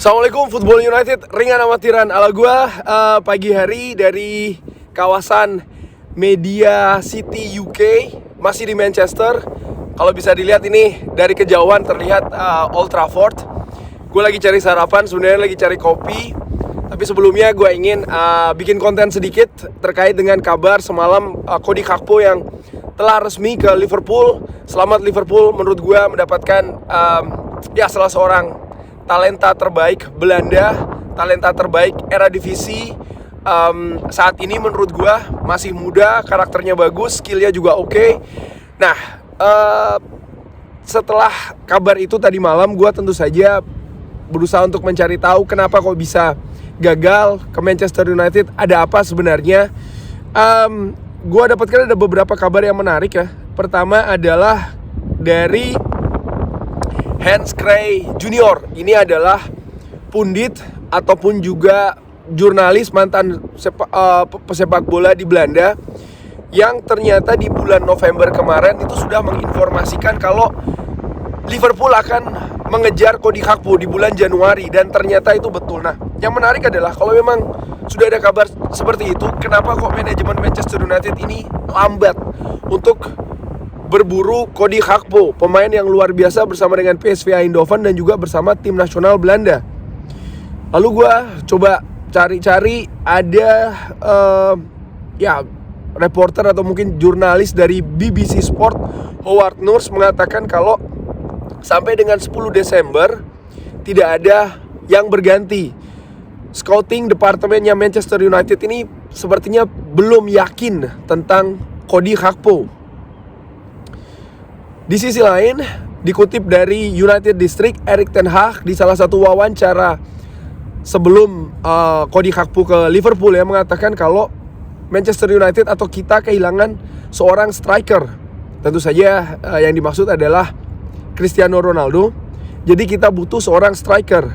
Assalamualaikum Football United, ringan amatiran ala gua. Pagi hari dari kawasan Media City UK, masih di Manchester. Kalau bisa dilihat ini dari kejauhan terlihat Old Trafford. Gue lagi cari sarapan, sebenarnya lagi cari kopi. Tapi sebelumnya gue ingin bikin konten sedikit terkait dengan kabar semalam Cody Gakpo yang telah resmi ke Liverpool. Selamat Liverpool, menurut gue mendapatkan salah seorang talenta terbaik Belanda, talenta terbaik Eredivisie saat ini menurut gue. Masih muda, karakternya bagus, skillnya juga oke. Nah, setelah kabar itu tadi malam, gue tentu saja berusaha untuk mencari tahu kenapa kok bisa gagal ke Manchester United, ada apa sebenarnya. Gue dapatkan ada beberapa kabar yang menarik ya. Pertama adalah dari Hans Krey Junior. Ini adalah pundit ataupun juga jurnalis mantan pesepak bola di Belanda yang ternyata di bulan November kemarin itu sudah menginformasikan kalau Liverpool akan mengejar Cody Gakpo di bulan Januari, dan ternyata itu betul. Nah, yang menarik adalah kalau memang sudah ada kabar seperti itu, kenapa kok manajemen Manchester United ini lambat untuk berburu Cody Gakpo, pemain yang luar biasa bersama dengan PSV Eindhoven dan juga bersama tim nasional Belanda. Lalu gue coba cari-cari, ada reporter atau mungkin jurnalis dari BBC Sport, Howard Nurse, mengatakan kalau sampai dengan 10 Desember tidak ada yang berganti. Scouting departemennya Manchester United ini sepertinya belum yakin tentang Cody Gakpo. Di sisi lain, dikutip dari United District, Erik ten Hag di salah satu wawancara sebelum Cody Gakpo ke Liverpool yang mengatakan kalau Manchester United atau kita kehilangan seorang striker. Tentu saja yang dimaksud adalah Cristiano Ronaldo. Jadi kita butuh seorang striker,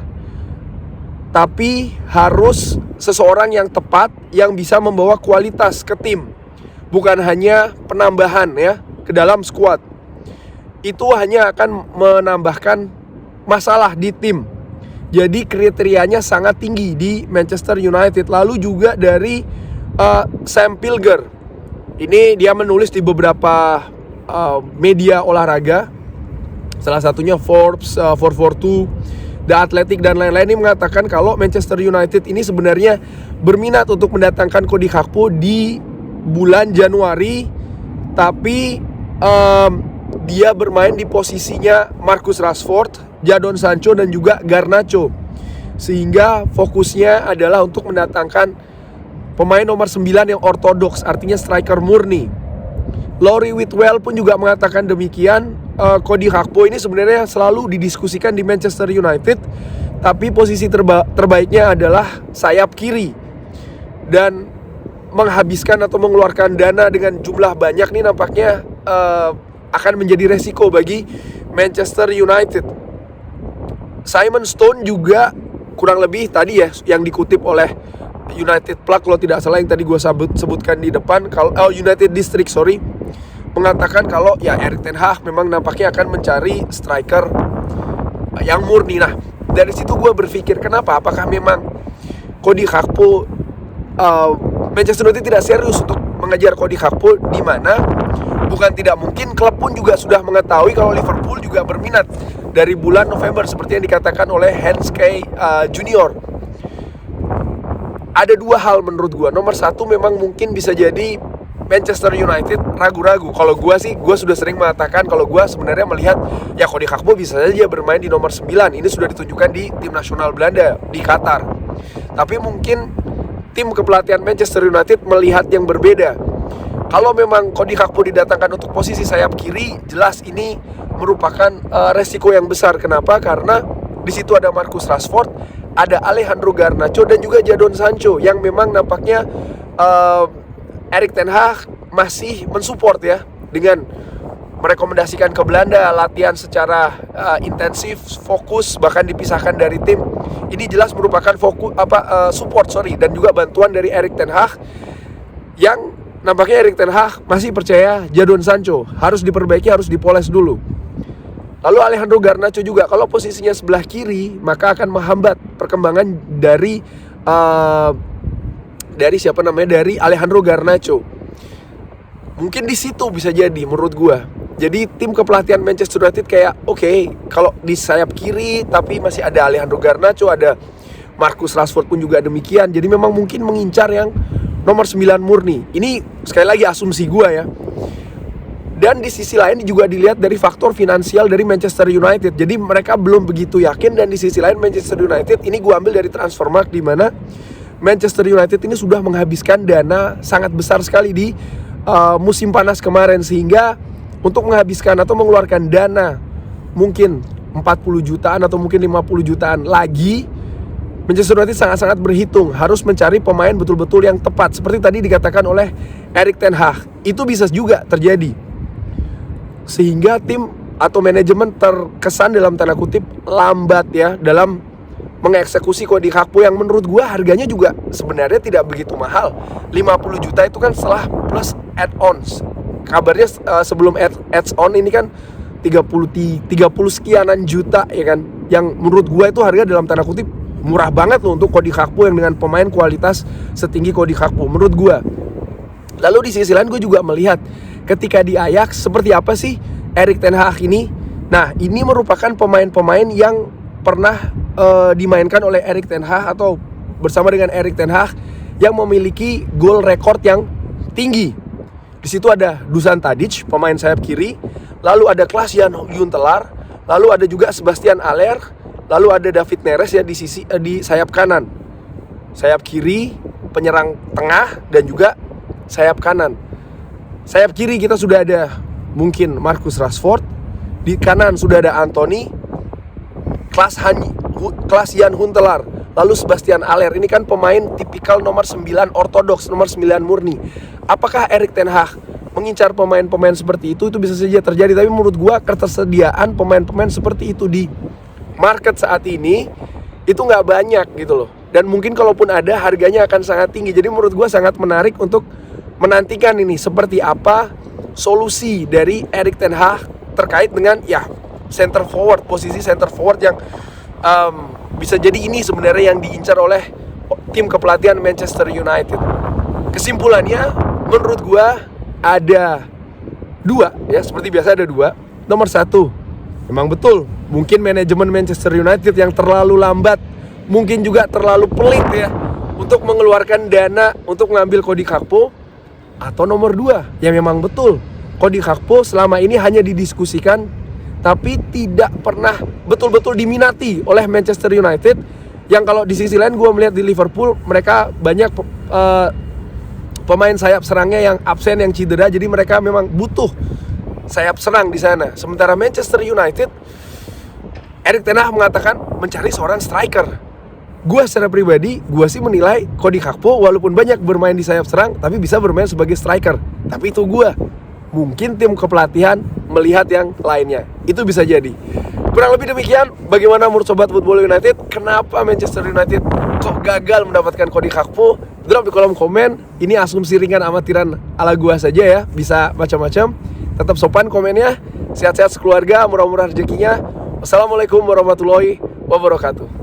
tapi harus seseorang yang tepat, yang bisa membawa kualitas ke tim, bukan hanya penambahan ya ke dalam skuad. Itu hanya akan menambahkan masalah di tim. Jadi kriterianya sangat tinggi di Manchester United. Lalu juga dari Sam Pilger, ini dia menulis di beberapa media olahraga, salah satunya Forbes, 442, The Athletic dan lain-lain, ini mengatakan kalau Manchester United ini sebenarnya berminat untuk mendatangkan Cody Gakpo di bulan Januari, tapi dia bermain di posisinya Marcus Rashford, Jadon Sancho dan juga Garnacho, sehingga fokusnya adalah untuk mendatangkan pemain nomor 9 yang ortodoks, artinya striker murni. Laurie Whitwell pun juga mengatakan demikian. Cody Gakpo ini sebenarnya selalu didiskusikan di Manchester United, tapi posisi terbaiknya adalah sayap kiri. Dan menghabiskan atau mengeluarkan dana dengan jumlah banyak nih nampaknya akan menjadi resiko bagi Manchester United. Simon Stone juga kurang lebih tadi ya yang dikutip oleh United Plug, kalau tidak salah yang tadi gue sebutkan di depan, kalau United District mengatakan kalau ya Erik ten Hag memang nampaknya akan mencari striker yang murni. Nah, dari situ gue berpikir kenapa, apakah memang Cody Gakpo Manchester United tidak serius untuk mengejar Cody Gakpo, di mana bukan tidak mungkin klub pun juga sudah mengetahui kalau Liverpool juga berminat dari bulan November seperti yang dikatakan oleh Hans Krey Junior. Ada dua hal menurut gue. Nomor satu, memang mungkin bisa jadi Manchester United ragu-ragu. Kalau gue sih, gue sudah sering mengatakan kalau gue sebenarnya melihat ya Cody Gakpo bisa saja bermain di nomor 9. Ini sudah ditunjukkan di tim nasional Belanda di Qatar. Tapi mungkin tim kepelatihan Manchester United melihat yang berbeda. Kalau memang Cody Gakpo didatangkan untuk posisi sayap kiri, jelas ini merupakan resiko yang besar. Kenapa? Karena di situ ada Marcus Rashford, ada Alejandro Garnacho dan juga Jadon Sancho yang memang nampaknya Erik ten Hag masih mensupport ya, dengan merekomendasikan ke Belanda latihan secara intensif, fokus, bahkan dipisahkan dari tim. Ini jelas merupakan support dan juga bantuan dari Erik ten Hag, yang nampaknya Erik ten Hag masih percaya Jadon Sancho harus diperbaiki, harus dipoles dulu. Lalu Alejandro Garnacho juga, kalau posisinya sebelah kiri, maka akan menghambat perkembangan dari dari Alejandro Garnacho. Mungkin di situ bisa jadi menurut gua. Jadi tim kepelatihan Manchester United kayak oke, kalau di sayap kiri tapi masih ada Alejandro Garnacho, ada Marcus Rashford pun juga demikian. Jadi memang mungkin mengincar yang nomor 9 murni. Ini sekali lagi asumsi gua ya. Dan di sisi lain juga dilihat dari faktor finansial dari Manchester United. Jadi mereka belum begitu yakin. Dan di sisi lain Manchester United, ini gue ambil dari Transfermarkt, di mana Manchester United ini sudah menghabiskan dana sangat besar sekali di musim panas kemarin. Sehingga untuk menghabiskan atau mengeluarkan dana mungkin 40 jutaan atau mungkin 50 jutaan lagi, Manchester United sangat-sangat berhitung harus mencari pemain betul-betul yang tepat. Seperti tadi dikatakan oleh Erik ten Hag, itu bisa juga terjadi. Sehingga tim atau manajemen terkesan dalam tanda kutip lambat ya dalam mengeksekusi Cody Gakpo yang menurut gua harganya juga sebenarnya tidak begitu mahal. 50 juta itu kan setelah plus add-ons. Kabarnya sebelum add-on ini kan 30 sekianan juta ya kan. Yang menurut gua itu harga dalam tanda kutip murah banget loh untuk Cody Gakpo yang dengan pemain kualitas setinggi Cody Gakpo menurut gua. Lalu di sisi lain gue juga melihat ketika di Ajax seperti apa sih Erik ten Hag ini. Nah, ini merupakan pemain-pemain yang pernah dimainkan oleh Erik ten Hag atau bersama dengan Erik ten Hag yang memiliki gol rekor yang tinggi. Di situ ada Dusan Tadic, pemain sayap kiri, lalu ada Klaas-Jan Huntelaar, lalu ada juga Sebastian Haller, lalu ada David Neres ya di sayap kanan. Sayap kiri, penyerang tengah dan juga sayap kanan. Sayap kiri kita sudah ada mungkin Marcus Rashford, di kanan sudah ada Anthony, Klaas-Jan Huntelaar, lalu Sebastian Haller. Ini kan pemain tipikal nomor 9 ortodoks, nomor 9 murni. Apakah Erik ten Hag mengincar pemain-pemain seperti itu? Itu bisa saja terjadi, tapi menurut gua ketersediaan pemain-pemain seperti itu di market saat ini itu nggak banyak gitu loh. Dan mungkin kalaupun ada, harganya akan sangat tinggi. Jadi menurut gua sangat menarik untuk menantikan ini seperti apa solusi dari Erik ten Hag terkait dengan ya center forward, posisi center forward yang bisa jadi ini sebenarnya yang diincar oleh tim kepelatihan Manchester United. Kesimpulannya menurut gua ada dua ya, seperti biasa ada dua. Nomor satu, memang betul mungkin manajemen Manchester United yang terlalu lambat, mungkin juga terlalu pelit ya untuk mengeluarkan dana untuk mengambil Cody Gakpo. Atau nomor dua, yang memang betul Cody Gakpo selama ini hanya didiskusikan tapi tidak pernah betul-betul diminati oleh Manchester United. Yang kalau di sisi lain gue melihat di Liverpool, mereka banyak pemain sayap serangnya yang absen, yang cedera. Jadi mereka memang butuh sayap serang di sana. Sementara Manchester United, Erik ten Hag mengatakan mencari seorang striker. Gue secara pribadi, gue sih menilai Cody Gakpo walaupun banyak bermain di sayap serang, tapi bisa bermain sebagai striker. Tapi itu gue. Mungkin tim kepelatihan melihat yang lainnya. Itu bisa jadi. Kurang lebih demikian. Bagaimana menurut Sobat Football United? Kenapa Manchester United kok gagal mendapatkan Cody Gakpo? Drop di kolom komen. Ini asumsi ringan amatiran ala gue saja ya. Bisa macam-macam. Tetap sopan komennya. Sehat-sehat sekeluarga, murah-murah rezekinya. Wassalamualaikum warahmatullahi wabarakatuh.